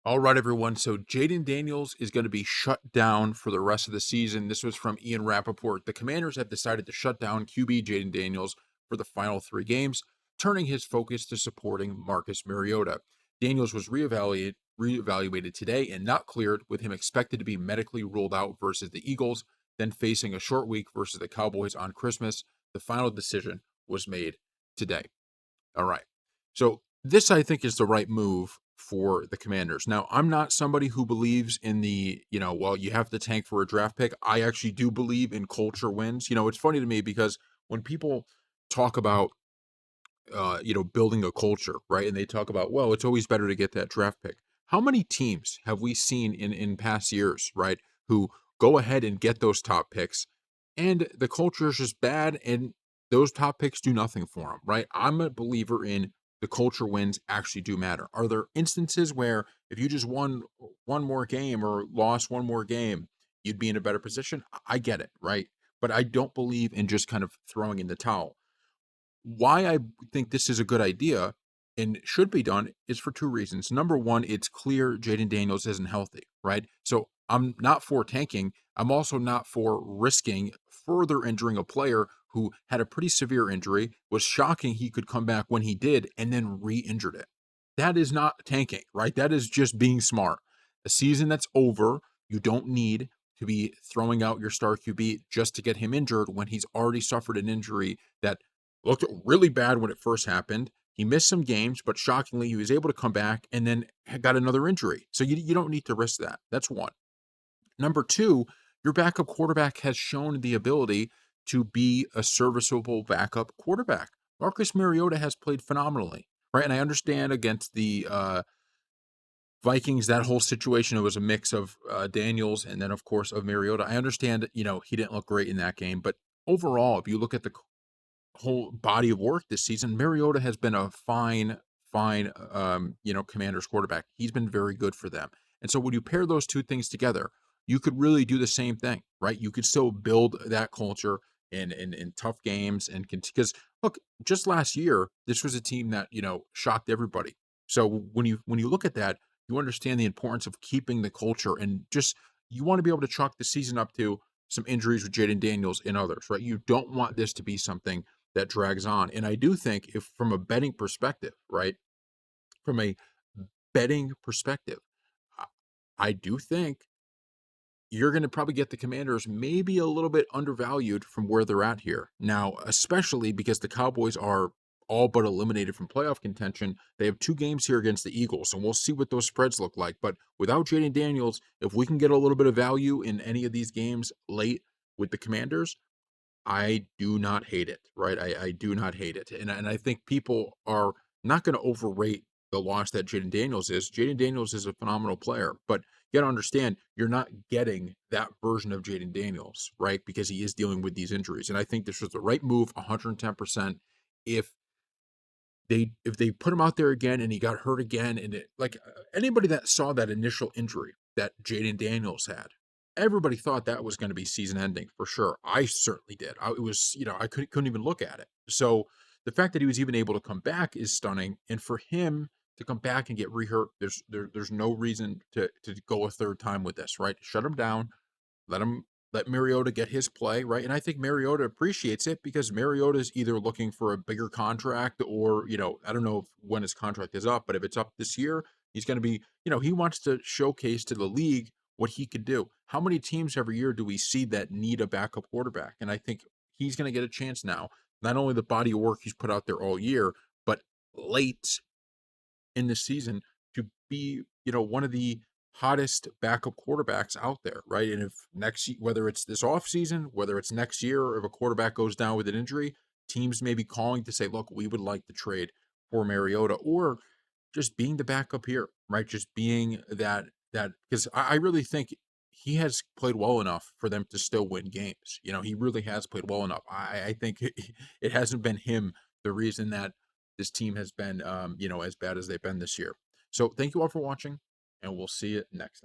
All right, everyone. So Jaden Daniels is going to be shut down for the rest of the season. This was from Ian Rappaport. The Commanders have decided to shut down QB Jaden Daniels for the final 3 games, turning his focus to supporting Marcus Mariota. Daniels was reevaluated today and not cleared, with him expected to be medically ruled out versus the Eagles, then facing a short week versus the Cowboys on Christmas. The final decision was made today. All right. So this, I think, is the right move for the Commanders. Now, I'm not somebody who believes in the, well, you have to tank for a draft pick. I actually do believe in culture wins. It's funny to me because when people talk about, building a culture, right? And they talk about, well, it's always better to get that draft pick. How many teams have we seen in past years, right, who go ahead and get those top picks, and the culture is just bad, and those top picks do nothing for them, right? I'm a believer in the culture wins actually do matter. Are there instances where if you just won one more game or lost one more game, you'd be in a better position? I get it, right? But I don't believe in just kind of throwing in the towel. Why I think this is a good idea and should be done is for 2 reasons. Number one, it's clear Jaden Daniels isn't healthy, right? So I'm not for tanking. I'm also not for risking further injuring a player who had a pretty severe injury, was shocking he could come back when he did, and then re-injured it. That is not tanking, right? That is just being smart. A season that's over, you don't need to be throwing out your star QB just to get him injured when he's already suffered an injury that looked really bad when it first happened. He missed some games, but shockingly, he was able to come back and then got another injury. So you don't need to risk that. That's one. Number two, your backup quarterback has shown the ability to be a serviceable backup quarterback. Marcus Mariota has played phenomenally, right? And I understand against the Vikings, that whole situation, it was a mix of Daniels and then, of course, of Mariota. I understand, he didn't look great in that game, but overall, if you look at the whole body of work this season, Mariota has been a fine, Commanders quarterback. He's been very good for them. And so when you pair those two things together, you could really do the same thing, right? You could still build that culture in tough games and because look, just last year, this was a team that, shocked everybody. So when you look at that, you understand the importance of keeping the culture and just you want to be able to chalk the season up to some injuries with Jaden Daniels and others, right? You don't want this to be something that drags on. And I do think if from a betting perspective, right? From a betting perspective, I I do think you're going to probably get the Commanders maybe a little bit undervalued from where they're at here. Now, especially because the Cowboys are all but eliminated from playoff contention. They have 2 games here against the Eagles, and we'll see what those spreads look like. But without Jaden Daniels, if we can get a little bit of value in any of these games late with the Commanders, I do not hate it, right? I do not hate it. And I think people are not going to overrate the loss that Jaden Daniels is. Jaden Daniels is a phenomenal player, but you got to understand you're not getting that version of Jaden Daniels, right? Because he is dealing with these injuries. And I think this was the right move 110%. If if they put him out there again and he got hurt again, and anybody that saw that initial injury that Jaden Daniels had, everybody thought that was going to be season ending for sure. I certainly did. It was, I couldn't even look at it. So the fact that he was even able to come back is stunning. And for him to come back and get rehurt, there's no reason to go a third time with this, right? Shut him down, let Mariota get his play, right? And I think Mariota appreciates it because Mariota is either looking for a bigger contract or, I don't know when his contract is up, but if it's up this year, he's going to be, he wants to showcase to the league what he could do. How many teams every year do we see that need a backup quarterback? And I think he's going to get a chance now. Not only the body of work he's put out there all year, but late in the season to be, one of the hottest backup quarterbacks out there, right? And if whether it's this offseason, whether it's next year, or if a quarterback goes down with an injury, teams may be calling to say, look, we would like to trade for Mariota, or just being the backup here, right? Just being that because I really think he has played well enough for them to still win games. He really has played well enough. I think it hasn't been him the reason that this team has been, as bad as they've been this year. So thank you all for watching, and we'll see you next time.